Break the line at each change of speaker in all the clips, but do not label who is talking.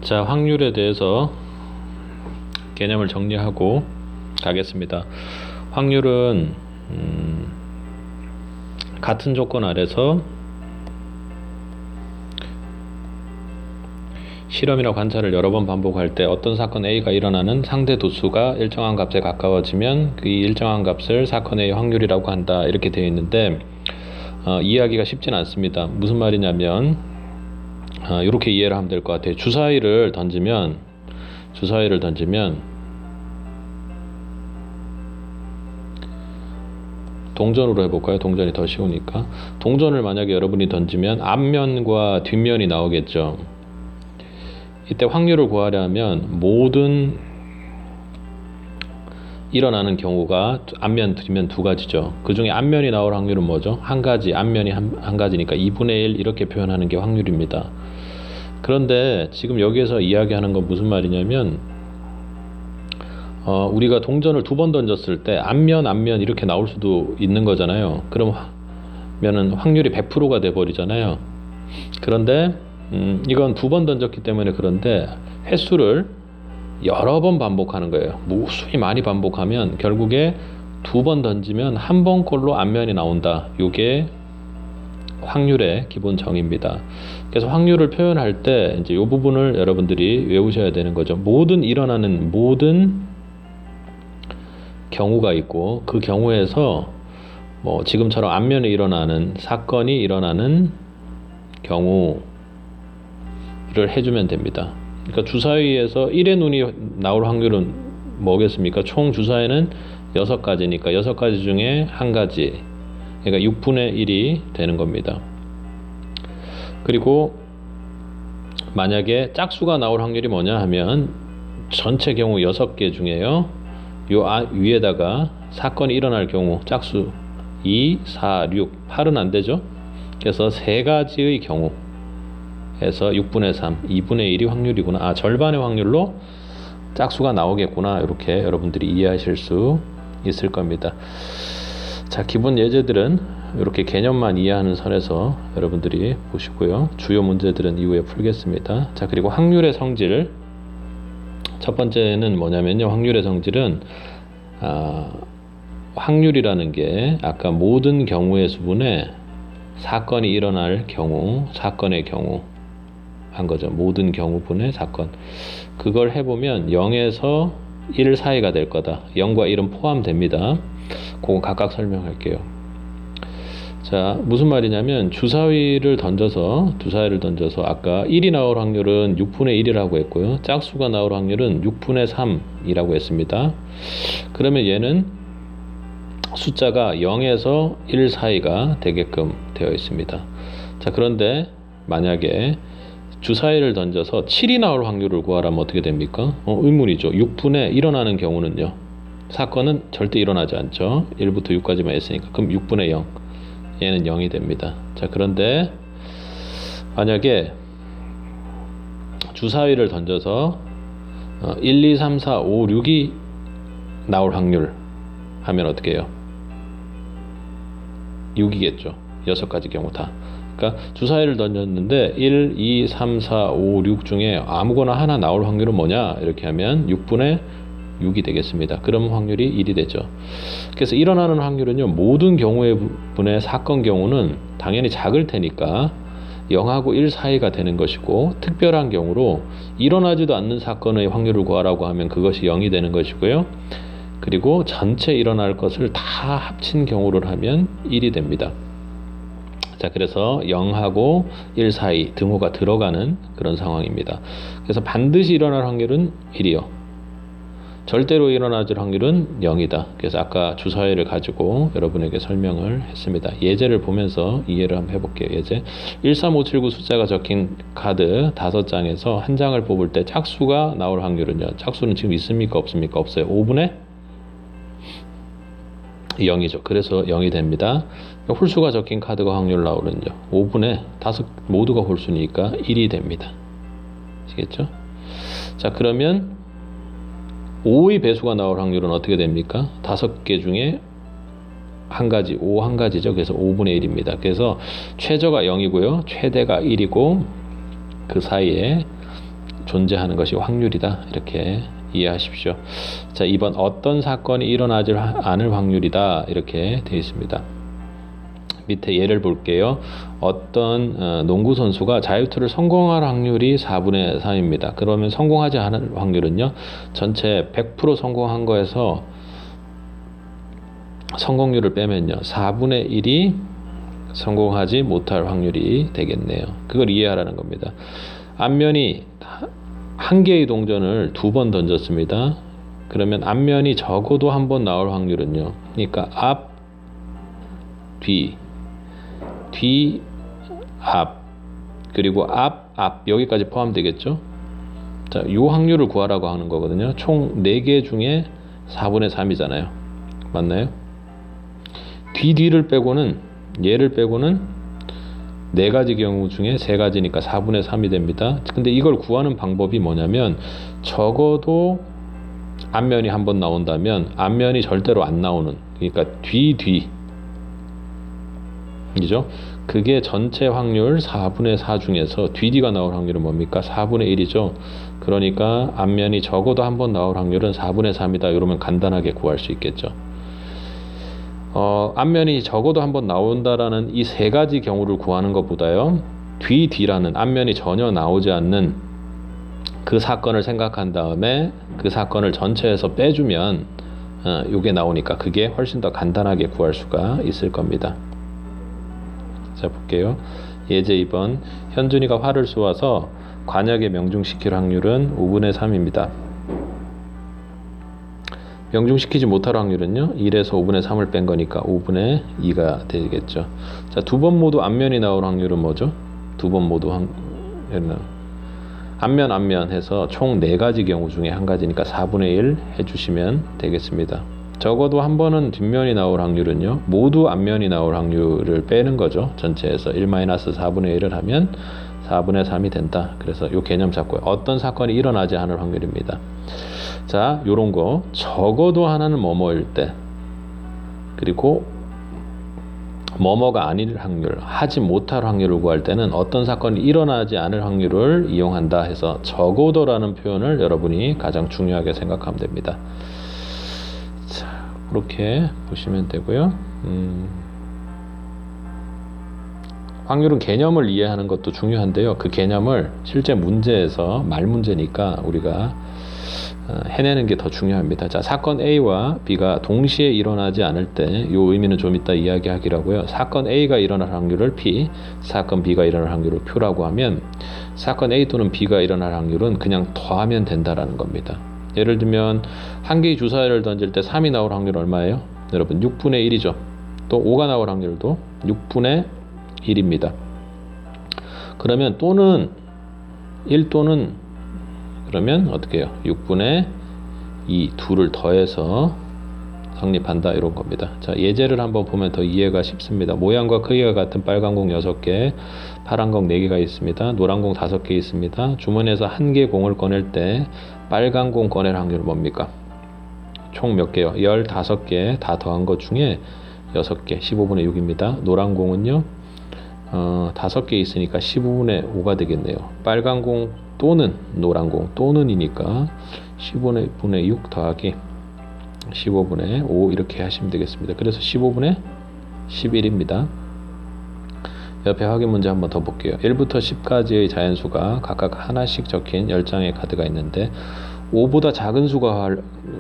자, 확률에 대해서 개념을 정리하고 가겠습니다. 확률은 같은 조건 아래서 실험이나 관찰을 여러 번 반복할 때 어떤 사건 A가 일어나는 상대 도수가 일정한 값에 가까워지면 그 일정한 값을 사건 A의 확률이라고 한다, 이렇게 되어 있는데 이해하기가 쉽진 않습니다. 무슨 말이냐면 이렇게 이해를 하면 될 것 같아요. 주사위를 던지면 동전으로 해볼까요? 동전이 더 쉬우니까. 동전을 만약에 여러분이 던지면 앞면과 뒷면이 나오겠죠. 이때 확률을 구하려면 모든 일어나는 경우가 앞면, 뒷면 두 가지죠. 그 중에 앞면이 나올 확률은 뭐죠? 한 가지, 앞면이 한 가지니까 2분의 1 이렇게 표현하는 게 확률입니다. 그런데 지금 여기에서 이야기하는 건 무슨 말이냐면 우리가 동전을 두 번 던졌을 때 앞면 이렇게 나올 수도 있는 거잖아요. 그러면은 확률이 100%가 돼 버리잖아요. 그런데 이건 두 번 던졌기 때문에 그런데 횟수를 여러 번 반복하는 거예요. 무수히 많이 반복하면 결국에 두 번 던지면 한 번 꼴로 앞면이 나온다. 이게 확률의 기본 정의입니다. 그래서 확률을 표현할 때 이제 이 부분을 여러분들이 외우셔야 되는 거죠. 일어나는 모든 경우가 있고 그 경우에서 지금처럼 앞면에 일어나는 사건이 일어나는 경우를 해주면 됩니다. 그러니까 주사위에서 1의 눈이 나올 확률은 뭐겠습니까? 총 주사위는 6가지니까 6가지 중에 한 가지, 그러니까 6분의 1이 되는 겁니다. 그리고 만약에 짝수가 나올 확률이 뭐냐 하면 전체 경우 6개 중에요, 요 위에다가 사건이 일어날 경우 짝수 2, 4, 6, 8은 안 되죠. 그래서 3가지의 경우 해서 6분의 3, 2분의 1이 확률이구나. 절반의 확률로 짝수가 나오겠구나. 이렇게 여러분들이 이해하실 수 있을 겁니다. 자, 기본 예제들은 이렇게 개념만 이해하는 선에서 여러분들이 보시고요. 주요 문제들은 이후에 풀겠습니다. 자, 그리고 확률의 성질. 첫 번째는 뭐냐면요. 확률의 성질은 확률이라는 게 아까 모든 경우의 수분에 사건이 일어날 경우, 사건의 경우 한 거죠. 모든 경우분의 사건. 그걸 해보면 0에서 1 사이가 될 거다. 0과 1은 포함됩니다. 그거 각각 설명할게요. 자, 무슨 말이냐면 주사위를 던져서 아까 1이 나올 확률은 6분의 1이라고 했고요. 짝수가 나올 확률은 6분의 3이라고 했습니다. 그러면 얘는 숫자가 0에서 1 사이가 되게끔 되어 있습니다. 자, 그런데 만약에 주사위를 던져서 7이 나올 확률을 구하라면 어떻게 됩니까? 의문이죠. 6분의 일어나는 경우는요. 사건은 절대 일어나지 않죠. 1부터 6까지만 했으니까. 그럼 6분의 0. 얘는 0이 됩니다. 자, 그런데 만약에 주사위를 던져서 1, 2, 3, 4, 5, 6이 나올 확률 하면 어떻게 해요? 6이겠죠. 6가지 경우 다. 그러니까 주사위를 던졌는데 1, 2, 3, 4, 5, 6 중에 아무거나 하나 나올 확률은 뭐냐? 이렇게 하면 6분의 6이 되겠습니다. 그럼 확률이 1이 되죠. 그래서 일어나는 확률은요, 모든 경우의 분의 사건 경우는 당연히 작을 테니까 0하고 1 사이가 되는 것이고, 특별한 경우로 일어나지도 않는 사건의 확률을 구하라고 하면 그것이 0이 되는 것이고요. 그리고 전체 일어날 것을 다 합친 경우를 하면 1이 됩니다. 자, 그래서 0하고 1 사이 등호가 들어가는 그런 상황입니다. 그래서 반드시 일어날 확률은 1이요. 절대로 일어나질 확률은 0이다. 그래서 아까 주사위를 가지고 여러분에게 설명을 했습니다. 예제를 보면서 이해를 한번 해볼게요. 예제 13579 숫자가 적힌 카드 5장에서 한 장을 뽑을 때 짝수가 나올 확률은요. 짝수는 지금 있습니까? 없습니까? 없어요. 5분의 0이죠. 그래서 0이 됩니다. 홀수가 적힌 카드가 확률 나오는요. 5분의 5 모두가 홀수니까 1이 됩니다. 아시겠죠? 자, 그러면 5의 배수가 나올 확률은 어떻게 됩니까? 5개 중에 한 가지, 5 한 가지죠. 그래서 5분의 1입니다. 그래서 최저가 0이고요. 최대가 1이고 그 사이에 존재하는 것이 확률이다. 이렇게 이해하십시오. 자, 2번 어떤 사건이 일어나지 않을 확률이다. 이렇게 되어 있습니다. 밑에 예를 볼게요. 어떤 농구 선수가 자유투를 성공할 확률이 4분의 3입니다. 그러면 성공하지 않을 확률은요. 전체 100% 성공한 거에서 성공률을 빼면요. 4분의 1이 성공하지 못할 확률이 되겠네요. 그걸 이해하라는 겁니다. 앞면이 한 개의 동전을 2번 던졌습니다. 그러면 앞면이 적어도 한 번 나올 확률은요. 그러니까 앞, 뒤, 앞, 그리고 앞 여기까지 포함되겠죠. 자, 이 확률을 구하라고 하는 거거든요. 총 4개 중에 4분의 3이잖아요. 맞나요? 뒤를 빼고는 얘를 빼고는 4가지 경우 중에 3가지니까 4분의 3이 됩니다. 근데 이걸 구하는 방법이 뭐냐면 적어도 앞면이 한 번 나온다면 앞면이 절대로 안 나오는, 그러니까 그죠? 그게 전체 확률 4분의 4 중에서 뒤가 나올 확률은 뭡니까? 4분의 1이죠. 그러니까 앞면이 적어도 한 번 나올 확률은 4분의 3이다. 이러면 간단하게 구할 수 있겠죠. 앞면이 적어도 한 번 나온다라는 이 3가지 경우를 구하는 것보다요. 뒤라는 앞면이 전혀 나오지 않는 그 사건을 생각한 다음에 그 사건을 전체에서 빼주면 이게 나오니까 그게 훨씬 더 간단하게 구할 수가 있을 겁니다. 자, 볼게요. 예제 2번. 현준이가 활을 쏘아서 관역에 명중시킬 확률은 5분의 3입니다. 명중시키지 못할 확률은요. 1에서 5분의 3을 뺀 거니까 5분의 2가 되겠죠. 자, 2번 모두 앞면이 나올 확률은 뭐죠? 2번 모두 앞면 해서 총 4가지 경우 중에 한 가지니까 4분의 1 해주시면 되겠습니다. 적어도 한 번은 뒷면이 나올 확률은요. 모두 앞면이 나올 확률을 빼는 거죠. 전체에서 1-4분의 1을 하면 4분의 3이 된다. 그래서 이 개념 잡고요. 어떤 사건이 일어나지 않을 확률입니다. 자, 요런 거 적어도 하나는 뭐뭐일 때, 그리고 뭐뭐가 아닐 확률, 하지 못할 확률을 구할 때는 어떤 사건이 일어나지 않을 확률을 이용한다 해서 적어도라는 표현을 여러분이 가장 중요하게 생각하면 됩니다. 자, 그렇게 보시면 되고요. 확률은 개념을 이해하는 것도 중요한데요. 그 개념을 실제 문제에서 말 문제니까 우리가 해내는 게 더 중요합니다. 자, 사건 A와 B가 동시에 일어나지 않을 때 이 의미는 좀 이따 이야기하기라고요. 사건 A가 일어날 확률을 P, 사건 B가 일어날 확률을 Q라고 하면 사건 A 또는 B가 일어날 확률은 그냥 더하면 된다라는 겁니다. 예를 들면 한 개의 주사위를 던질 때 3이 나올 확률 얼마예요? 여러분 6분의 1이죠. 또 5가 나올 확률도 6분의 1입니다. 그러면 또는 1 또는 그러면 어떻게 해요? 6분의 2 둘을 더해서 성립한다 이런 겁니다. 자, 예제를 한번 보면 더 이해가 쉽습니다. 모양과 크기가 같은 빨간 공 6개, 파란 공 4개가 있습니다. 노란 공 5개 있습니다. 주머니에서 한 개 공을 꺼낼 때 빨간 공 꺼낼 확률은 뭡니까? 총 몇 개요? 15개 다 더한 것 중에 6개, 15분의 6입니다. 노란 공은요 5개 있으니까 15분의 5가 되겠네요. 빨간 공 또는 노란 공 또는이니까 15분의 6 더하기 15분의 5 이렇게 하시면 되겠습니다. 그래서 15분의 11입니다. 옆에 확인 문제 한번 더 볼게요. 1부터 10까지의 자연수가 각각 하나씩 적힌 10장의 카드가 있는데 5보다 작은 수가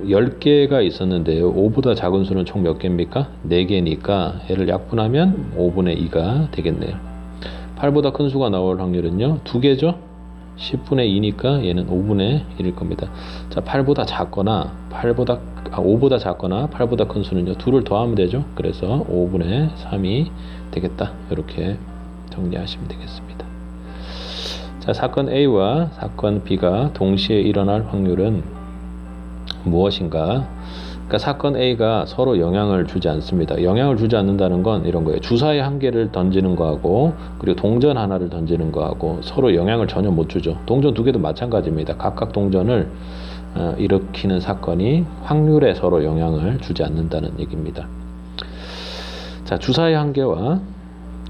10개가 있었는데요. 5보다 작은 수는 총 몇 개입니까? 4개니까 얘를 약분하면 5분의 2가 되겠네요. 8보다 큰 수가 나올 확률은요. 2개죠? 10분의 2니까 얘는 5분의 1일 겁니다. 자, 5보다 작거나 8보다 큰 수는요. 2를 더하면 되죠. 그래서 5분의 3이 되겠다. 이렇게 정리하시면 되겠습니다. 자, 사건 A와 사건 B가 동시에 일어날 확률은 무엇인가? 그러니까 사건 A가 서로 영향을 주지 않습니다. 영향을 주지 않는다는 건 이런 거예요. 주사위 한 개를 던지는 거하고 그리고 동전 하나를 던지는 거하고 서로 영향을 전혀 못 주죠. 동전 2개도 마찬가지입니다. 각각 동전을 일으키는 사건이 확률에 서로 영향을 주지 않는다는 얘기입니다. 자, 주사위 한 개와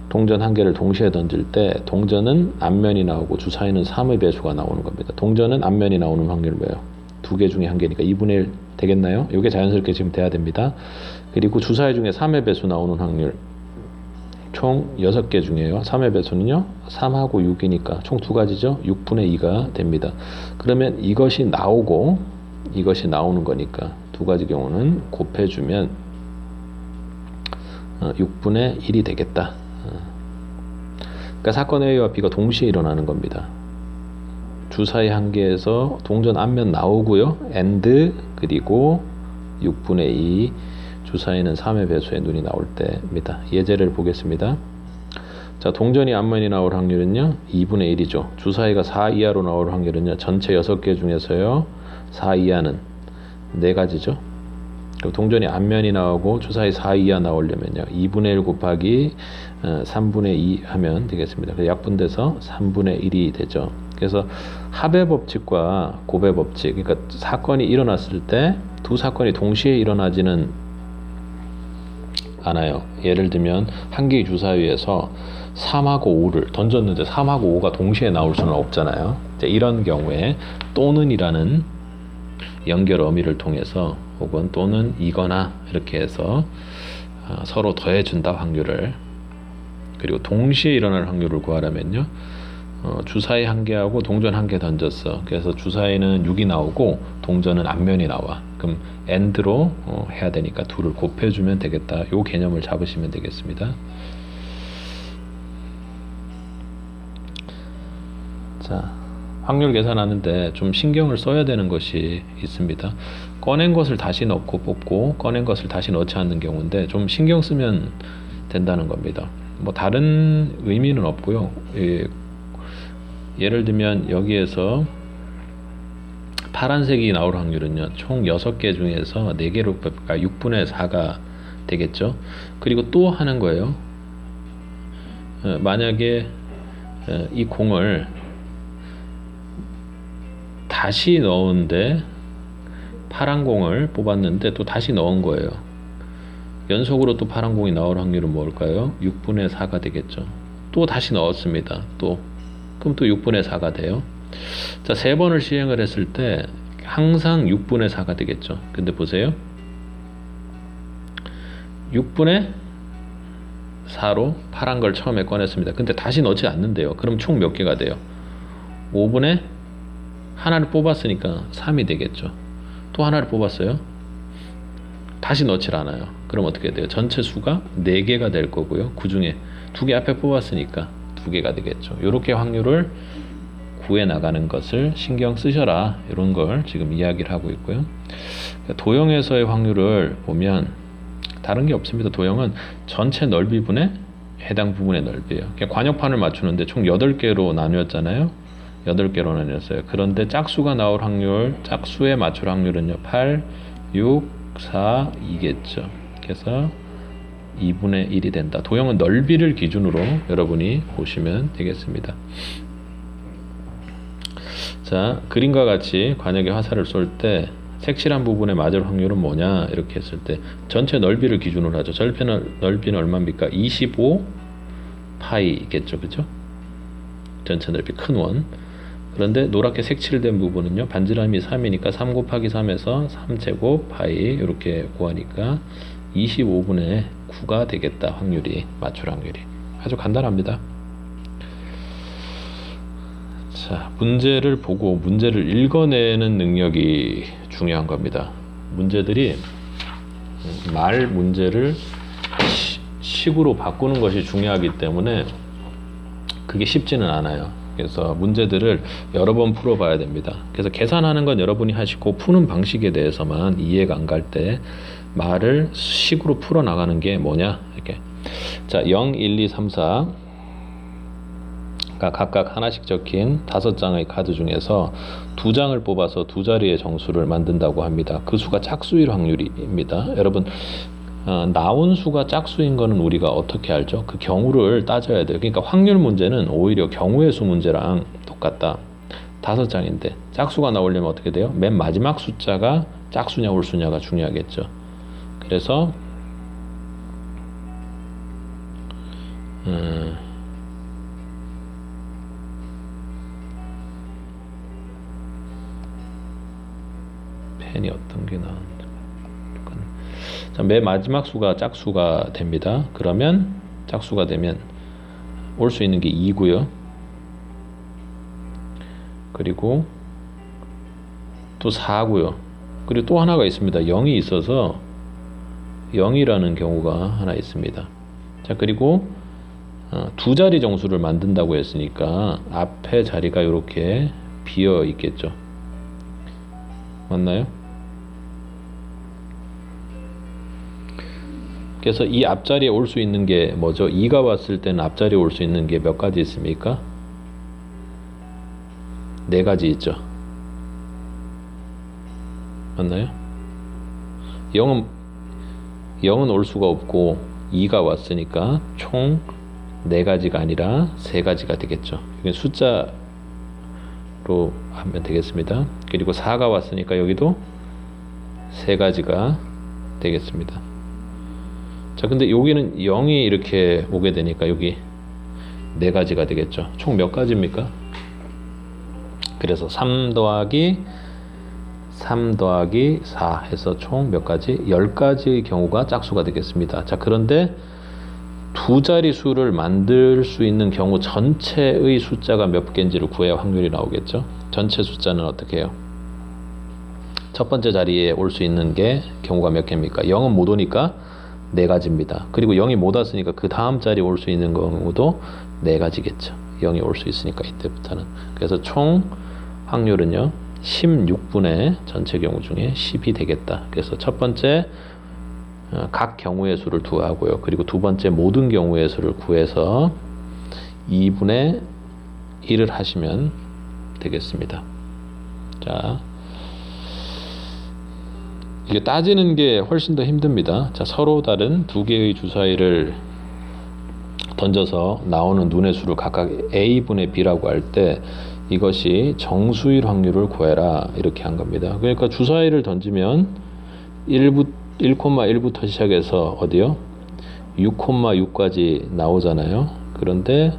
동전 한 개를 동시에 던질 때 동전은 앞면이 나오고 주사위는 3의 배수가 나오는 겁니다. 동전은 앞면이 나오는 확률은 뭐예요? 두 개 중에 한 개니까 2분의 1 되겠나요? 이게 자연스럽게 지금 돼야 됩니다. 그리고 주사위 중에 3의 배수 나오는 확률 총 6개 중에요. 3의 배수는요. 3하고 6이니까 총 두 가지죠. 6분의 2가 됩니다. 그러면 이것이 나오고 이것이 나오는 거니까 두 가지 경우는 곱해주면 6분의 1이 되겠다. 그러니까 사건의 A와 B가 동시에 일어나는 겁니다. 주사위 한 개에서 동전 앞면 나오고요. AND 그리고 6분의 2 주사위는 3의 배수의 눈이 나올 때입니다. 예제를 보겠습니다. 자, 동전이 앞면이 나올 확률은요. 2분의 1이죠. 주사위가 4 이하로 나올 확률은요. 전체 6개 중에서요. 4 이하는 4가지죠. 동전이 앞면이 나오고 주사위 4 이하 나오려면요. 2분의 1 곱하기 3분의 2 하면 되겠습니다. 약분돼서 3분의 1이 되죠. 그래서 합의 법칙과 곱의 법칙, 그러니까 사건이 일어났을 때 두 사건이 동시에 일어나지는 않아요. 예를 들면 한 개의 주사위에서 3하고 5를 던졌는데 3하고 5가 동시에 나올 수는 없잖아요. 이런 경우에 또는이라는 연결 어미를 통해서 혹은 또는 이거나 이렇게 해서 서로 더해준다 확률을. 그리고 동시에 일어날 확률을 구하려면요. 주사위 한 개하고 동전 한 개 던졌어. 그래서 주사위는 6이 나오고 동전은 앞면이 나와. 그럼 AND로 해야 되니까 둘을 곱해주면 되겠다. 요 개념을 잡으시면 되겠습니다. 자, 확률 계산하는데 좀 신경을 써야 되는 것이 있습니다. 꺼낸 것을 다시 넣고 뽑고 꺼낸 것을 다시 넣지 않는 경우인데 좀 신경 쓰면 된다는 겁니다. 뭐 다른 의미는 없고요. 예를 들면 여기에서 파란색이 나올 확률은요. 총 6개 중에서 4개로 뽑으니까 6분의 4가 되겠죠. 그리고 또 하는 거예요. 만약에 이 공을 다시 넣은데 파란 공을 뽑았는데 또 다시 넣은 거예요. 연속으로 또 파란 공이 나올 확률은 뭘까요? 6분의 4가 되겠죠. 또 다시 넣었습니다. 그럼 또 6분의 4가 돼요. 자, 3번을 시행을 했을 때 항상 6분의 4가 되겠죠. 근데 보세요. 6분의 4로 파란 걸 처음에 꺼냈습니다. 근데 다시 넣지 않는데요. 그럼 총 몇 개가 돼요? 5분의 하나를 뽑았으니까 3이 되겠죠. 또 하나를 뽑았어요. 다시 넣질 않아요. 그럼 어떻게 돼요? 전체 수가 4개가 될 거고요. 그 중에 2개 앞에 뽑았으니까 2개가 되겠죠. 이렇게 확률을 구해 나가는 것을 신경 쓰셔라. 이런 걸 지금 이야기를 하고 있고요. 도형에서의 확률을 보면 다른 게 없습니다. 도형은 전체 넓이분의 해당 부분의 넓이에요. 관역판을 맞추는데 총 8개로 나누었잖아요. 8개로 나뉘었어요. 그런데 짝수가 나올 확률, 짝수에 맞출 확률은요. 8, 6, 4, 2겠죠. 그래서 2분의 1이 된다. 도형은 넓이를 기준으로 여러분이 보시면 되겠습니다. 자, 그림과 같이 관역에 화살을 쏠 때 색칠한 부분에 맞을 확률은 뭐냐 이렇게 했을 때 전체 넓이를 기준으로 하죠. 전체 넓이는 얼마입니까? 25 파이겠죠. 그죠? 전체 넓이 큰 원. 그런데 노랗게 색칠된 부분은요. 반지름이 3이니까 3 곱하기 3에서 3제곱 파이 이렇게 구하니까 25분의 9가 되겠다. 확률이, 맞출 확률이. 아주 간단합니다. 자, 문제를 보고 문제를 읽어내는 능력이 중요한 겁니다. 문제들이 말 문제를 식으로 바꾸는 것이 중요하기 때문에 그게 쉽지는 않아요. 그래서 문제들을 여러 번 풀어봐야 됩니다. 그래서 계산하는 건 여러분이 하시고 푸는 방식에 대해서만 이해가 안 갈 때 말을 식으로 풀어나가는 게 뭐냐 이렇게. 자, 0, 1, 2, 3, 4 각각 하나씩 적힌 5장의 카드 중에서 2장을 뽑아서 두 자리의 정수를 만든다고 합니다. 그 수가 짝수일 확률입니다. 여러분, 나온 수가 짝수인 거는 우리가 어떻게 알죠? 그 경우를 따져야 돼요. 그러니까 확률 문제는 오히려 경우의 수 문제랑 똑같다. 5장인데 짝수가 나오려면 어떻게 돼요? 맨 마지막 숫자가 짝수냐 홀수냐가 중요하겠죠. 그래서 펜이 어떤 게 나오는지. 자, 맨 마지막 수가 짝수가 됩니다. 그러면 짝수가 되면 올 수 있는 게 2고요. 그리고 또 4고요. 그리고 또 하나가 있습니다. 0이 있어서 0이라는 경우가 하나 있습니다. 자, 그리고 두 자리 정수를 만든다고 했으니까 앞에 자리가 이렇게 비어 있겠죠. 맞나요? 그래서 이 앞자리에 올 수 있는 게 뭐죠? 2가 왔을 때는 앞자리에 올 수 있는 게 몇 가지 있습니까? 4가지 있죠. 맞나요? 0은 올 수가 없고 2가 왔으니까 총 4가지가 아니라 3가지가 되겠죠. 이게 숫자로 하면 되겠습니다. 그리고 4가 왔으니까 여기도 3가지가 되겠습니다. 자, 근데 여기는 0이 이렇게 오게 되니까 여기 4가지가 되겠죠. 총 몇 가지입니까? 그래서 3 더하기 4 해서 총 몇 가지? 10가지의 경우가 짝수가 되겠습니다. 자, 그런데 두 자리 수를 만들 수 있는 경우 전체의 숫자가 몇 개인지를 구해야 확률이 나오겠죠. 전체 숫자는 어떻게 해요? 첫 번째 자리에 올 수 있는 게 경우가 몇 개입니까? 0은 못 오니까 4가지입니다. 그리고 0이 못 왔으니까 그 다음 자리에 올 수 있는 경우도 4가지겠죠. 0이 올 수 있으니까 이때부터는. 그래서 총 확률은요 16분의 전체 경우 중에 10이 되겠다. 그래서 첫 번째 각 경우의 수를 구하고요. 그리고 두 번째 모든 경우의 수를 구해서 2분의 1을 하시면 되겠습니다. 자, 이게 따지는 게 훨씬 더 힘듭니다. 자, 서로 다른 두 개의 주사위를 던져서 나오는 눈의 수를 각각 A분의 B라고 할 때 이것이 정수일 확률을 구해라 이렇게 한 겁니다. 그러니까 주사위를 던지면 1,1부터 시작해서 어디요? 6,6까지 나오잖아요. 그런데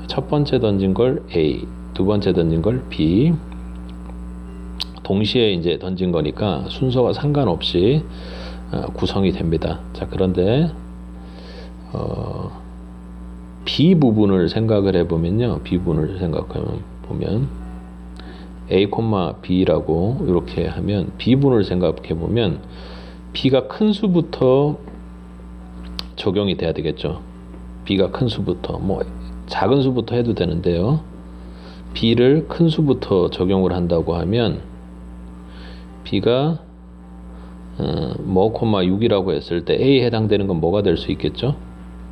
첫 번째 던진 걸 A, 두 번째 던진 걸 B, 동시에 이제 던진 거니까 순서가 상관없이 구성이 됩니다. 자, 그런데 B 부분을 생각을 해보면요. B 부분을 생각해보면 A, B라고 이렇게 하면 B 부분을 생각해보면 B가 큰 수부터 적용이 돼야 되겠죠. B가 큰 수부터, 뭐 작은 수부터 해도 되는데요. B를 큰 수부터 적용을 한다고 하면 B가 6이라고 했을 때 A에 해당되는 건 뭐가 될 수 있겠죠?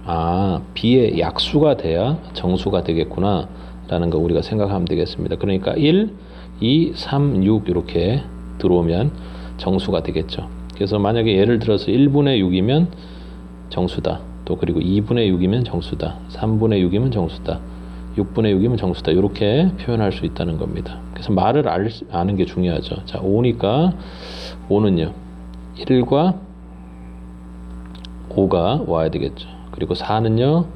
아, B의 약수가 돼야 정수가 되겠구나 라는 거 우리가 생각하면 되겠습니다. 그러니까 1, 2, 3, 6 이렇게 들어오면 정수가 되겠죠. 그래서 만약에 예를 들어서 1분의 6이면 정수다. 또 그리고 2분의 6이면 정수다. 3분의 6이면 정수다. 6분의 6이면 정수다. 이렇게 표현할 수 있다는 겁니다. 그래서 말을 아는 게 중요하죠. 자, 5니까 5는요 1과 5가 와야 되겠죠. 그리고 4는요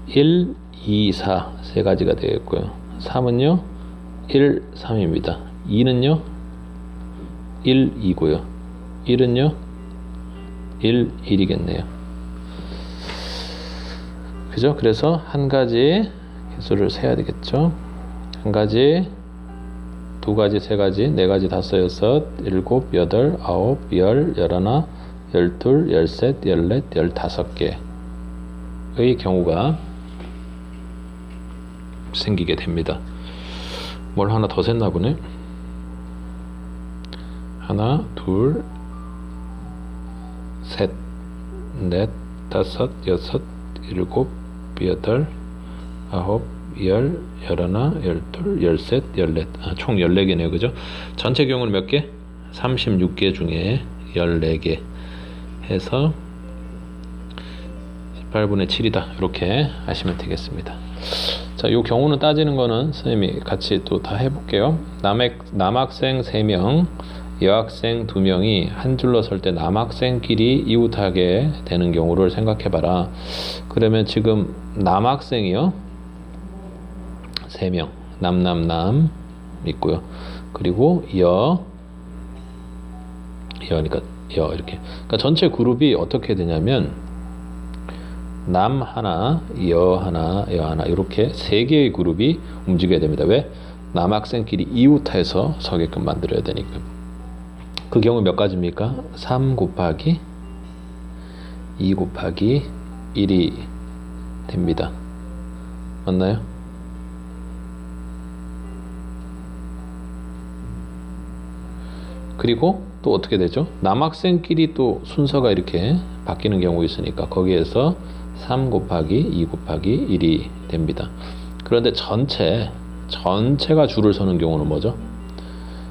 1, 2, 4 세 가지가 되겠고요. 3은요 1, 3입니다. 2는요 1, 2고요. 1은요 1, 1이겠네요. 그죠? 그래서 한 가지 개수를 세야 되겠죠. 한 가지, 두 가지, 세 가지, 네 가지, 다섯, 여섯, 일곱, 여덟, 아홉, 열, 열하나, 열둘, 열셋, 열넷, 열다섯 개의 경우가 생기게 됩니다. 뭘 하나 더 셌나 보네. 하나, 둘, 셋, 넷, 다섯, 여섯, 일곱, 여덟, 아홉, 열, 열하나, 열둘, 열셋, 열넷. 총 14개네요. 그죠? 전체 경우는 몇 개? 36개 중에 14개 해서 18분의 7이다. 이렇게 하시면 되겠습니다. 자, 이 경우는 따지는 거는 선생님이 같이 또 다 해볼게요. 남학생 3명, 여학생 2명이 한 줄로 설 때 남학생끼리 이웃하게 되는 경우를 생각해봐라. 그러면 지금 남학생이요 3명, 남 있고요. 그리고 여니까 이렇게. 그러니까 전체 그룹이 어떻게 되냐면 남 하나, 여 하나 이렇게 3개의 그룹이 움직여야 됩니다. 왜? 남학생끼리 이웃해서 서게끔 만들어야 되니까. 그 경우 몇 가지입니까? 3 곱하기 2 곱하기 1이 됩니다. 맞나요? 그리고 또 어떻게 되죠? 남학생끼리 또 순서가 이렇게 바뀌는 경우 있으니까 거기에서 3 곱하기 2 곱하기 1이 됩니다. 그런데 전체가 줄을 서는 경우는 뭐죠?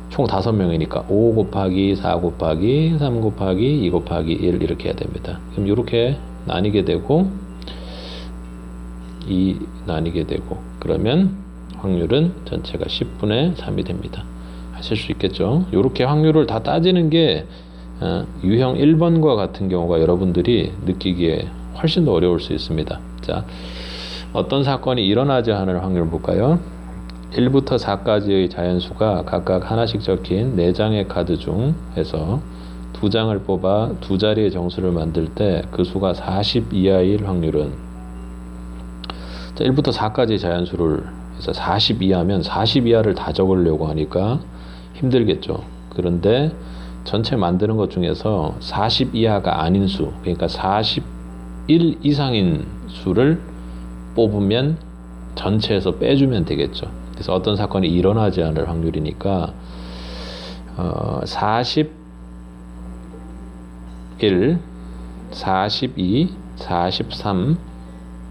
총 5명이니까 5 곱하기 4 곱하기 3 곱하기 2 곱하기 1 이렇게 해야 됩니다. 그럼 이렇게 나뉘게 되고 2 나뉘게 되고 그러면 확률은 전체가 10분의 3이 됩니다. 하실 수 있겠죠. 이렇게 확률을 다 따지는 게 유형 1번과 같은 경우가 여러분들이 느끼기에 훨씬 더 어려울 수 있습니다. 자, 어떤 사건이 일어나지 않을 확률 볼까요? 1부터 4까지의 자연수가 각각 하나씩 적힌 4장의 카드 중에서 2장을 뽑아 2자리의 정수를 만들 때 그 수가 40 이하일 확률은, 자, 1부터 4까지 자연수를 해서 40 이하면 40 이하를 다 적으려고 하니까 힘들겠죠. 그런데 전체 만드는 것 중에서 40 이하가 아닌 수, 그러니까 41 이상인 수를 뽑으면 전체에서 빼주면 되겠죠. 그래서 어떤 사건이 일어나지 않을 확률이니까 41, 42, 43,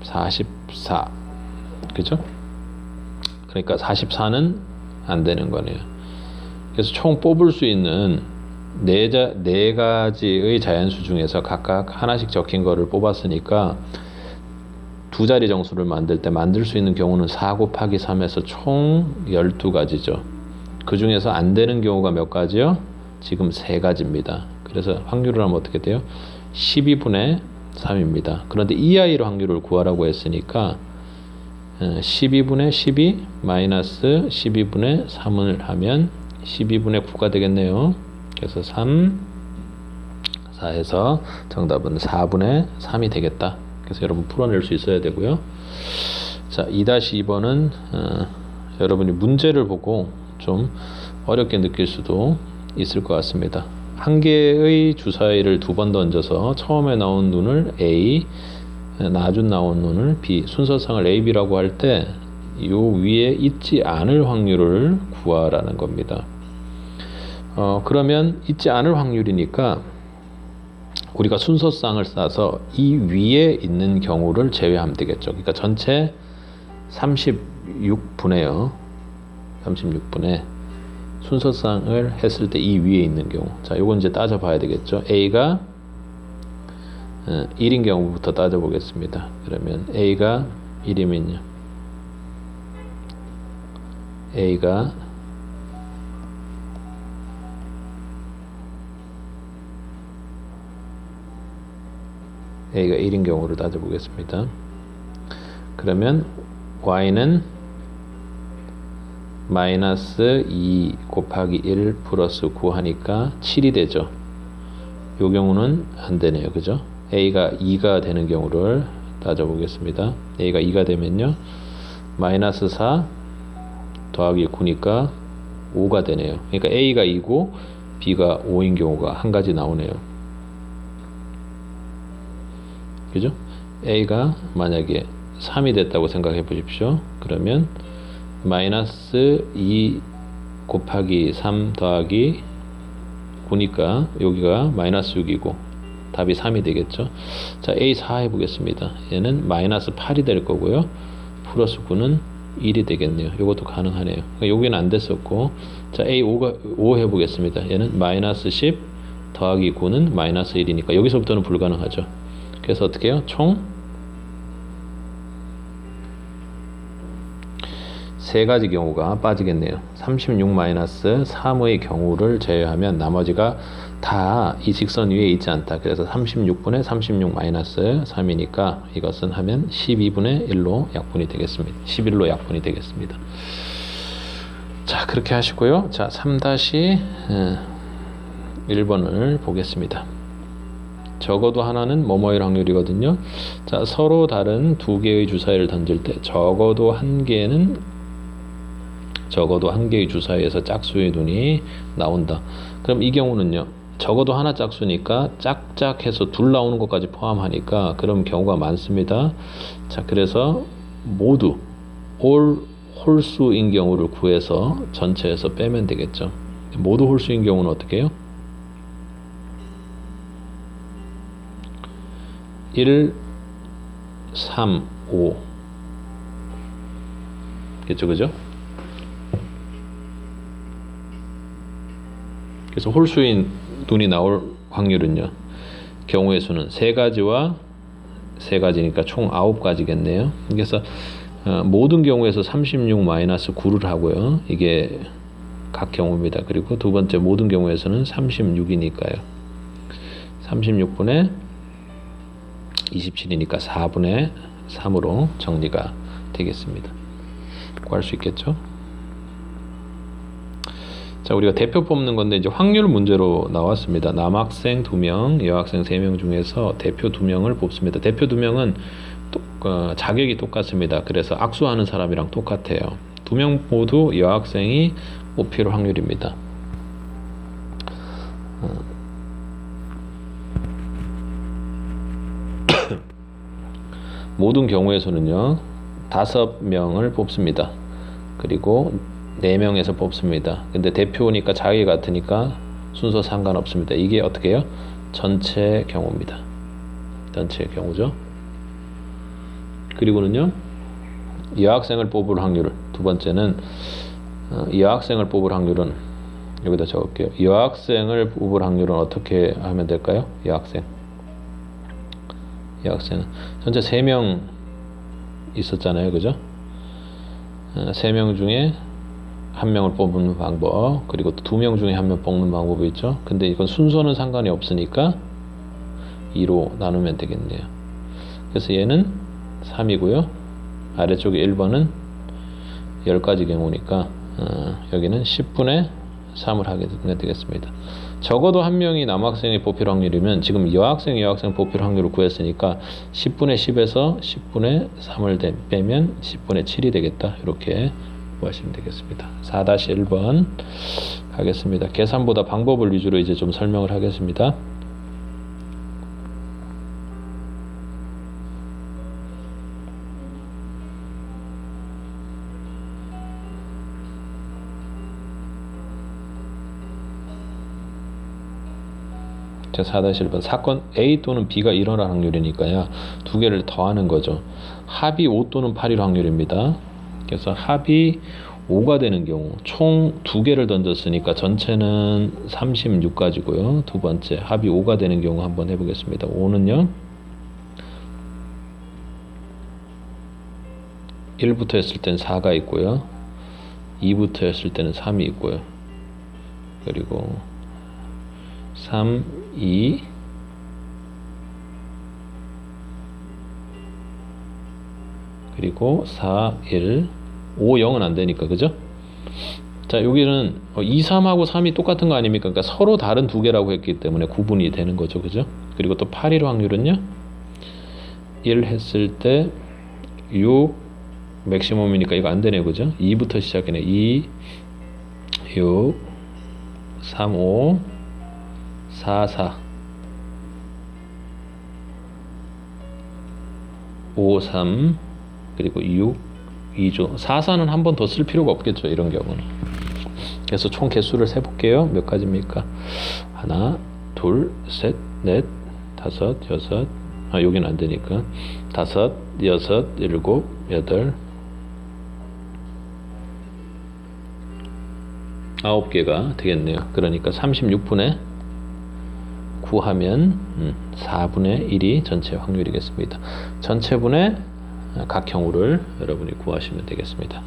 44, 그죠? 그러니까 44는 안 되는 거네요. 그래서 총 뽑을 수 있는 4가지의 자연수 중에서 각각 하나씩 적힌 거를 뽑았으니까 2자리 정수를 만들 수 있는 경우는 4 곱하기 3에서 총 12가지죠. 그 중에서 안 되는 경우가 몇 가지요? 지금 3가지입니다. 그래서 확률을 하면 어떻게 돼요? 12분의 3입니다. 그런데 이하의 확률을 구하라고 했으니까 12분의 12 마이너스 12분의 3을 하면 12분의 9가 되겠네요. 그래서 3, 4에서 정답은 4분의 3이 되겠다. 그래서 여러분 풀어낼 수 있어야 되고요. 자, 2-2번은 여러분이 문제를 보고 좀 어렵게 느낄 수도 있을 것 같습니다. 한 개의 주사위를 2번 던져서 처음에 나온 눈을 A, 나중 나온 눈을 B, 순서상을 A, B라고 할 때 요 위에 있지 않을 확률을 구하라는 겁니다. 그러면 있지 않을 확률이니까 우리가 순서상을 싸서 이 위에 있는 경우를 제외하면 되겠죠. 그러니까 전체 36분의요. 36분의 순서상을 했을 때 이 위에 있는 경우. 자, 요건 이제 따져봐야 되겠죠. A가 1인 경우부터 따져보겠습니다. 그러면 A가 1이면요. A가 1인 경우를 따져보겠습니다. 그러면 Y는 마이너스 2 곱하기 1 플러스 9 하니까 7이 되죠. 요 경우는 안 되네요. 그죠? A가 2가 되는 경우를 따져보겠습니다. A가 2가 되면요. 마이너스 4 더하기 9니까 5가 되네요. 그러니까 A가 2고 B가 5인 경우가 한 가지 나오네요. 그죠? A가 만약에 3이 됐다고 생각해 보십시오. 그러면 마이너스 2 곱하기 3 더하기 9니까 여기가 마이너스 6이고 답이 3이 되겠죠. 자, A4 해보겠습니다. 얘는 마이너스 8이 될 거고요. 플러스 9는 1이 되겠네요. 이것도 가능하네요. 그러니까 여기는 안 됐었고, 자, A5 해보겠습니다. 얘는 마이너스 10 더하기 9는 마이너스 1이니까 여기서부터는 불가능하죠. 그래서 어떻게 해요? 총 세 가지 경우가 빠지겠네요. 36-3의 경우를 제외하면 나머지가 다 이 직선 위에 있지 않다. 그래서 36분의 36-3이니까 이것은 하면 12분의 1로 약분이 되겠습니다. 11로 약분이 되겠습니다. 자, 그렇게 하시고요. 자, 3-1번을 보겠습니다. 적어도 하나는 뭐뭐일 확률이거든요. 자, 서로 다른 두 개의 주사위를 던질 때 적어도 한 개의 주사위에서 짝수의 눈이 나온다. 그럼 이 경우는요. 적어도 하나 짝수니까 짝짝해서 둘 나오는 것까지 포함하니까 그런 경우가 많습니다. 자, 그래서 모두 홀수인 경우를 구해서 전체에서 빼면 되겠죠. 모두 홀수인 경우는 어떻게 해요? 1, 3, 5 그죠? 그래서 홀수인 눈이 나올 확률은요. 경우의 수는 3가지와 3가지니까 총 9가지겠네요. 그래서 모든 경우에서 36-9를 하고요. 이게 각 경우입니다. 그리고 두 번째 모든 경우에서는 36이니까요. 36분의 27이니까 4분의 3으로 정리가 되겠습니다. 구할 수 있겠죠? 자, 우리가 대표 뽑는 건데 이제 확률 문제로 나왔습니다. 남학생 2명, 여학생 3명 중에서 대표 2명을 뽑습니다. 대표 2명은 자격이 똑같습니다. 그래서 악수하는 사람이랑 똑같아요. 2명 모두 여학생이 뽑힐 확률입니다. 모든 경우에서는요 5명을 뽑습니다. 그리고 4명에서 뽑습니다. 근데 대표니까 자기 같으니까 순서 상관없습니다. 이게 어떻게 해요? 전체 경우입니다. 전체 경우죠. 그리고는요 여학생을 뽑을 확률, 두 번째는 여학생을 뽑을 확률은 여기다 적을게요. 여학생을 뽑을 확률은 어떻게 하면 될까요? 여학생은 전체 3명 있었잖아요. 그죠? 3명 중에 1명을 뽑는 방법, 그리고 2명 중에 1명 뽑는 방법이 있죠. 근데 이건 순서는 상관이 없으니까 2로 나누면 되겠네요. 그래서 얘는 3이고요. 아래쪽에 1번은 10가지 경우니까 여기는 10분의 3을 하게 되겠습니다. 적어도 1명이 남학생이 뽑힐 확률이면 지금 여학생 뽑힐 확률을 구했으니까 10분의 10에서 10분의 3을 빼면 10분의 7이 되겠다. 이렇게 구하시면 되겠습니다. 4-1번 가겠습니다. 계산보다 방법을 위주로 이제 좀 설명을 하겠습니다. 자, 4-1번 사건 A 또는 B가 일어날 확률이니까요. 두 개를 더하는 거죠. 합이 5 또는 8일 확률입니다. 그래서 합이 5가 되는 경우 총 2개를 던졌으니까 전체는 36가지고요. 두 번째 합이 5가 되는 경우 한번 해보겠습니다. 5는요 1부터 했을 때는 4가 있고요. 2부터 했을 때는 3이 있고요. 그리고 3, 2 그리고 4, 1 5, 0은 안 되니까 그죠? 자, 여기는 2, 3하고 3이 똑같은 거 아닙니까? 그러니까 서로 다른 두 개라고 했기 때문에 구분이 되는 거죠. 그죠? 그리고 또 8일 확률은요 1 했을 때 6 맥시멈이니까 이거 안 되네. 그죠? 2부터 시작이네. 2 6 3 5 4 4 5 3 그리고 6 2죠. 4, 4는 한 번 더 쓸 필요가 없겠죠. 이런 경우는. 그래서 총 개수를 세볼게요. 몇 가지입니까? 하나, 둘, 셋, 넷, 다섯, 여섯. 여기는 안 되니까. 5, 6, 7, 8, 9개가 되겠네요. 그러니까 36분의 9 하면 4분의 1이 전체 확률이겠습니다. 전체분의 각형우를 여러분이 구하시면 되겠습니다.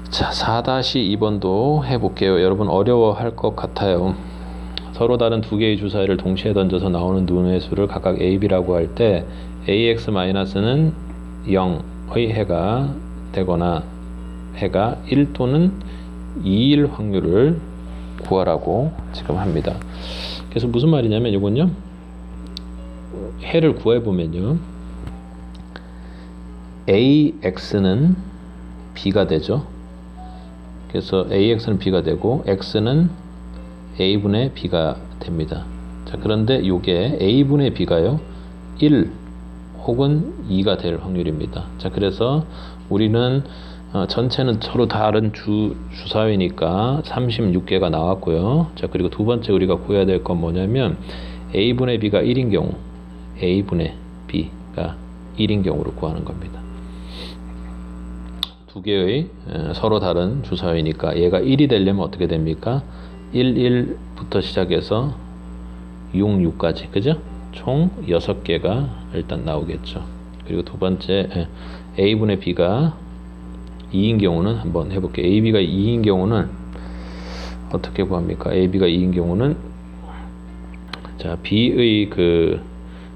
자, 4-2번도 해볼게요. 여러분 어려워할 것 같아요. 서로 다른 두 개의 주사위를 동시에 던져서 나오는 눈의 수를 각각 A, B라고 할 때 AX-는 0의 해가 되거나 해가 1 또는 2일 확률을 구하라고 지금 합니다. 그래서 무슨 말이냐면 이건요, 해를 구해보면요, AX는 B가 되죠. 그래서 AX는 B가 되고 X는 A분의 B가 됩니다. 자, 그런데 이게 A분의 B가요 1 혹은 2가 될 확률입니다. 자, 그래서 우리는 전체는 서로 다른 주사위니까 36개가 나왔고요. 자, 그리고 두 번째 우리가 구해야 될 건 뭐냐면 A분의 B가 1인 경우, A분의 B가 1인 경우를 구하는 겁니다. 두 개의 서로 다른 주사위니까 얘가 1이 되려면 어떻게 됩니까? 1, 1부터 시작해서 6, 6까지, 그죠? 총 6개가 일단 나오겠죠. 그리고 두 번째 A분의 B가 2인 경우는 한번 해볼게요. AB가 2인 경우는 어떻게 구합니까? AB가 2인 경우는, 자, B의 그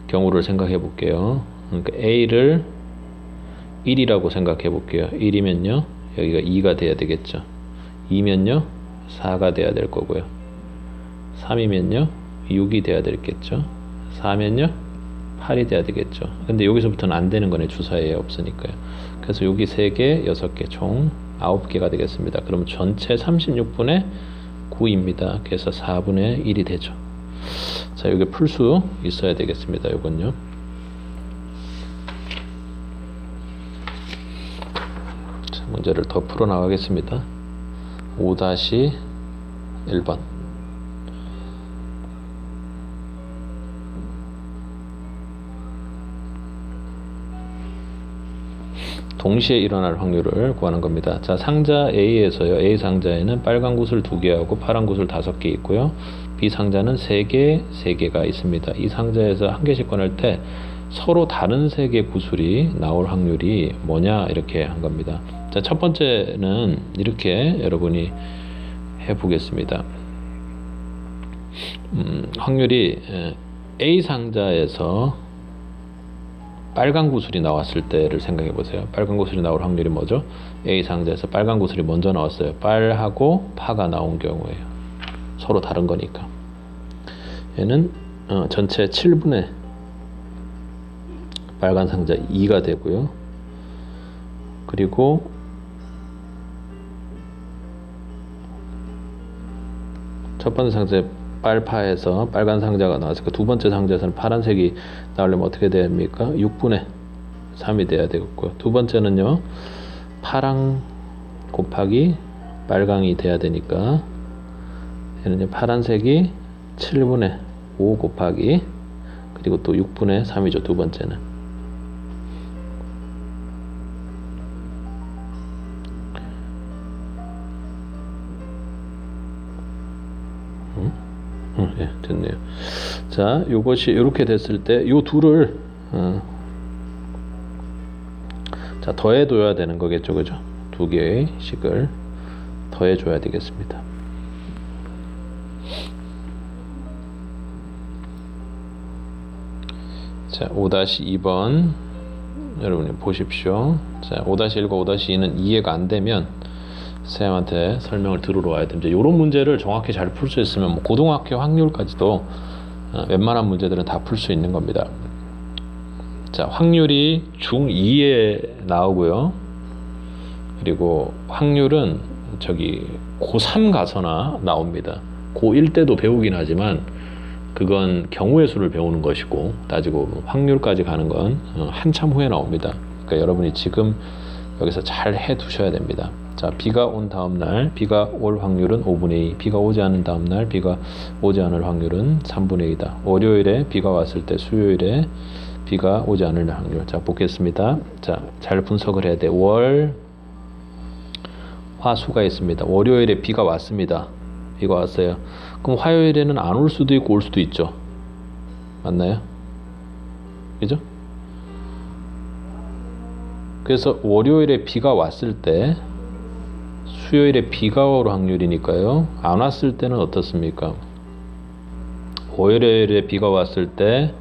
경우를 생각해 볼게요. 그러니까 A를 1이라고 생각해 볼게요. 1이면요 여기가 2가 돼야 되겠죠. 2면요 4가 돼야 될 거고요. 3이면요 6이 돼야 되겠죠. 4면요 8이 돼야 되겠죠. 근데 여기서부터는 안 되는 거네, 주사위에 없으니까요. 그래서 여기 3개, 6개, 총 9개가 되겠습니다. 그럼 전체 36분의 9입니다. 그래서 4분의 1이 되죠. 자, 여기 풀 수 있어야 되겠습니다. 요건요. 자, 문제를 더 풀어 나가겠습니다. 5-1번. 동시에 일어날 확률을 구하는 겁니다. 자, 상자 A에서요, A 상자에는 빨간 구슬 2개하고 파란 구슬 5개 있고요. B 상자는 3개, 3개가 있습니다. 이 상자에서 한 개씩 꺼낼 때 서로 다른 3개 구슬이 나올 확률이 뭐냐, 이렇게 한 겁니다. 자, 첫 번째는 이렇게 여러분이 해보겠습니다. 확률이 A 상자에서 빨간 구슬이 나왔을 때를 생각해 보세요. 빨간 구슬이 나올 확률이 뭐죠? A 상자에서 빨간 구슬이 먼저 나왔어요. 빨하고 파가 나온 경우에요. 서로 다른 거니까. 얘는 전체 7분의 빨간 상자 2가 되고요. 그리고 첫 번째 상자에 빨파에서 빨간 상자가 나왔으니까 두 번째 상자에서는 파란색이 나오려면 어떻게 됩니까? 6분의 3이 돼야 되겠고요. 두 번째는요, 파랑 곱하기 빨강이 돼야 되니까 얘는 파란색이 7분의 5 곱하기 그리고 또 6분의 3이죠. 두 번째는. 예, 됐네요. 자, 요것이 이렇게 됐을 때 요 둘을 자, 더해둬야 되는 거겠죠, 그죠? 두 개의 식을 더해줘야 되겠습니다. 자, 5-2번 여러분이 보십시오. 자, 5-1과 5-2는 이해가 안 되면 쌤한테 설명을 들으러 와야 됩니다. 이런 문제를 정확히 잘 풀 수 있으면 뭐 고등학교 확률까지도 웬만한 문제들은 다 풀 수 있는 겁니다. 자, 확률이 중2에 나오고요. 그리고 확률은 저기 고3 가서나 나옵니다. 고1 때도 배우긴 하지만 그건 경우의 수를 배우는 것이고, 따지고 확률까지 가는 건 한참 후에 나옵니다. 그러니까 여러분이 지금 여기서 잘 해 두셔야 됩니다. 자, 비가 온 다음 날 비가 올 확률은 5분의 2, 비가 오지 않은 다음 날 비가 오지 않을 확률은 3분의 2다. 월요일에 비가 왔을 때 수요일에 비가 오지 않을 확률. 자, 보겠습니다. 자, 잘 분석을 해야 돼. 월, 화, 수가 있습니다. 월요일에 비가 왔습니다. 비가 왔어요. 그럼 화요일에는 안 올 수도 있고 올 수도 있죠. 맞나요? 그죠? 그래서 월요일에 비가 왔을 때 수요일에 비가 올 확률이니까요. 안 왔을 때는 어떻습니까? 월요일에 비가 왔을 때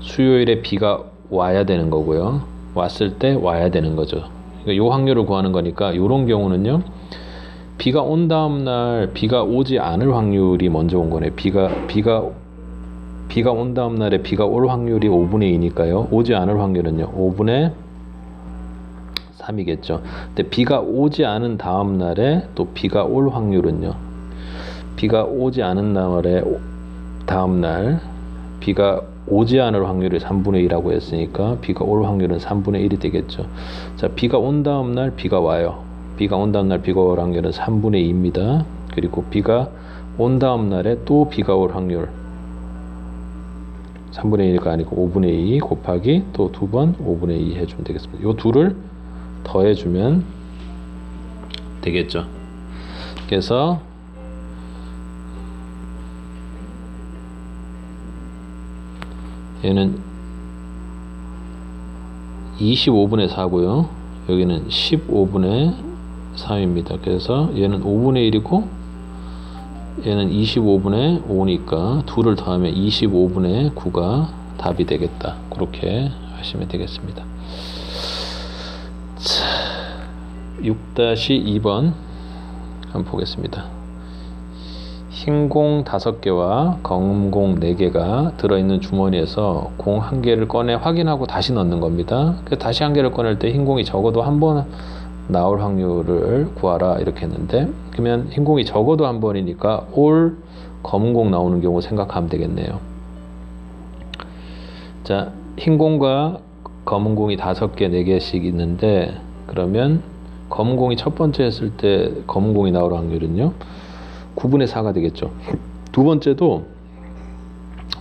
수요일에 비가 와야 되는 거고요. 왔을 때 와야 되는 거죠. 그러니까 요 확률을 구하는 거니까 이런 경우는요. 비가 온 다음 날 비가 오지 않을 확률이 먼저 온 거네. 비가 온 다음 날에 비가 올 확률이 5분의 2니까요. 오지 않을 확률은요. 5분의 3이겠죠. 근데 비가 오지 않은 다음 날에 또 비가 올 확률은요. 비가 오지 않은 날에 다음 날 비가 오지 않을 확률이 3분의 2라고 했으니까 비가 올 확률은 3분의 1이 되겠죠. 자, 비가 온 다음 날 비가 와요. 비가 온 다음 날 비가 올 확률은 3분의 2입니다. 그리고 비가 온 다음 날에 또 비가 올 확률 3분의 1가 아니고 5분의 2 곱하기 또 두 번 5분의 2 해주면 되겠습니다. 요 둘을 더해주면 되겠죠. 그래서 얘는 25분의 4고요. 여기는 15분의 3입니다. 그래서 얘는 5분의 1이고 얘는 25분의 5니까 둘을 더하면 25분의 9가 답이 되겠다. 그렇게 하시면 되겠습니다. 자, 6-2번 한번 보겠습니다. 흰 공 5개와 검은 공 4개가 들어있는 주머니에서 공 1개를 꺼내 확인하고 다시 넣는 겁니다. 다시 1개를 꺼낼 때 흰 공이 적어도 한 번 나올 확률을 구하라 이렇게 했는데, 그러면 흰 공이 적어도 한 번이니까 올 검은 공 나오는 경우 생각하면 되겠네요. 자, 흰 공과 검은 공이 5개, 4개씩 있는데, 그러면 검은 공이 첫 번째 했을 때 검은 공이 나올 확률은요 9분의 4가 되겠죠. 두 번째도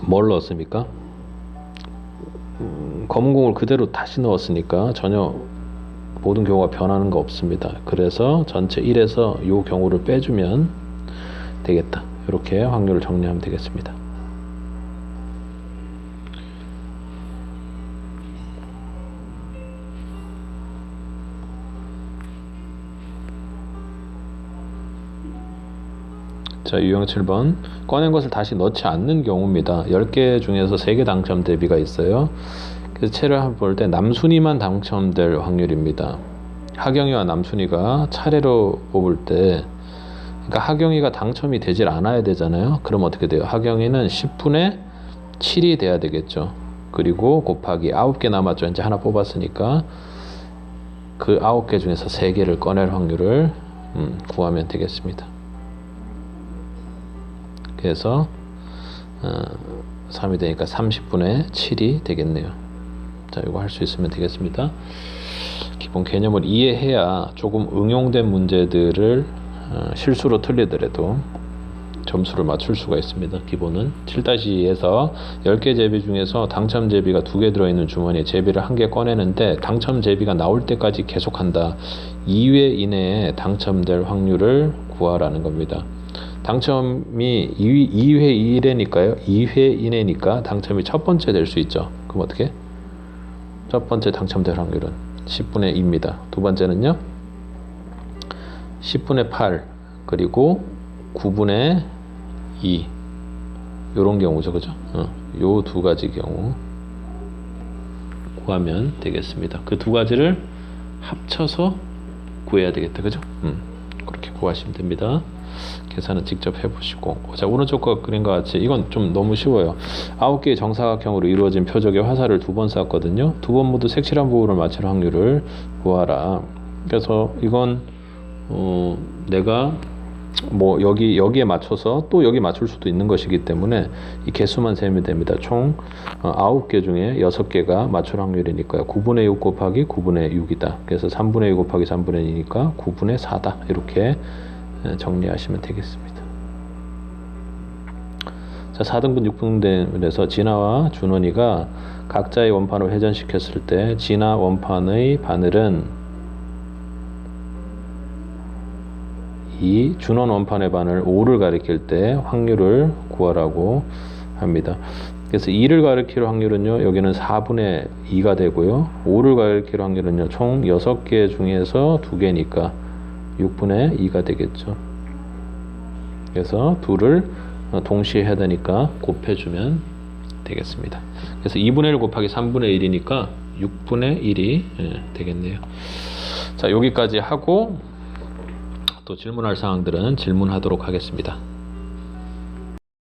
뭘 넣었습니까? 검은 공을 그대로 다시 넣었으니까 전혀 모든 경우가 변하는 거 없습니다. 그래서 전체 1에서 이 경우를 빼주면 되겠다. 이렇게 확률을 정리하면 되겠습니다. 자, 유형 7번. 꺼낸 것을 다시 넣지 않는 경우입니다. 10개 중에서 3개 당첨 대비가 있어요. 그래서 채를 한번 볼 때 남순이만 당첨될 확률입니다. 하경이와 남순이가 차례로 뽑을 때, 그러니까 하경이가 당첨이 되질 않아야 되잖아요. 그럼 어떻게 돼요? 하경이는 10분의 7이 돼야 되겠죠. 그리고 곱하기 9개 남았죠. 이제 하나 뽑았으니까 그 9개 중에서 3개를 꺼낼 확률을 구하면 되겠습니다. 그래서 3이 되니까 30분의 7이 되겠네요. 자, 이거 할 수 있으면 되겠습니다. 기본 개념을 이해해야 조금 응용된 문제들을 실수로 틀리더라도 점수를 맞출 수가 있습니다. 기본은 7-2에서 10개 제비 중에서 당첨 제비가 2개 들어있는 주머니에 제비를 1개 꺼내는데 당첨 제비가 나올 때까지 계속한다. 2회 이내에 당첨될 확률을 구하라는 겁니다. 당첨이 2회 2회니까요. 2회 이내니까 당첨이 첫 번째 될 수 있죠. 그럼 어떻게? 첫 번째 당첨될 확률은 10분의 2입니다. 두 번째는요. 10분의 8 그리고 9분의 2 요런 경우죠. 그죠? 요 두 가지 경우 구하면 되겠습니다. 그 두 가지를 합쳐서 구해야 되겠다. 그죠? 그렇게 구하시면 됩니다. 계산은 직접 해보시고. 자, 오른쪽 거 그림과 같이 이건 좀 너무 쉬워요. 9개의 정사각형으로 이루어진 표적의 화살을 2번 쐈거든요. 2번 모두 색칠한 부분을 맞출 확률을 구하라. 그래서 이건 내가 뭐 여기에 맞춰서 또 여기 맞출 수도 있는 것이기 때문에 이 개수만 세면 됩니다. 총 9개 중에 6개가 맞출 확률이니까요. 9분의 6 곱하기 9분의 6이다. 그래서 3분의 2 곱하기 3분의 2니까 9분의 4다. 이렇게 정리하시면 되겠습니다. 자, 4등분 6등분에서 진아와 준원이가 각자의 원판을 회전시켰을 때 진아 원판의 바늘은 이 준원 원판의 바늘 5를 가리킬 때 확률을 구하라고 합니다. 그래서 2를 가리킬 확률은요, 여기는 4분의 2가 되고요. 5를 가리킬 확률은요, 총 6개 중에서 2개니까 6분의 2가 되겠죠. 그래서 둘을 동시에 해야 되니까 곱해주면 되겠습니다. 그래서 2분의 1 곱하기 3분의 1이니까 6분의 1이 되겠네요. 자, 여기까지 하고 또 질문할 사항들은 질문하도록 하겠습니다.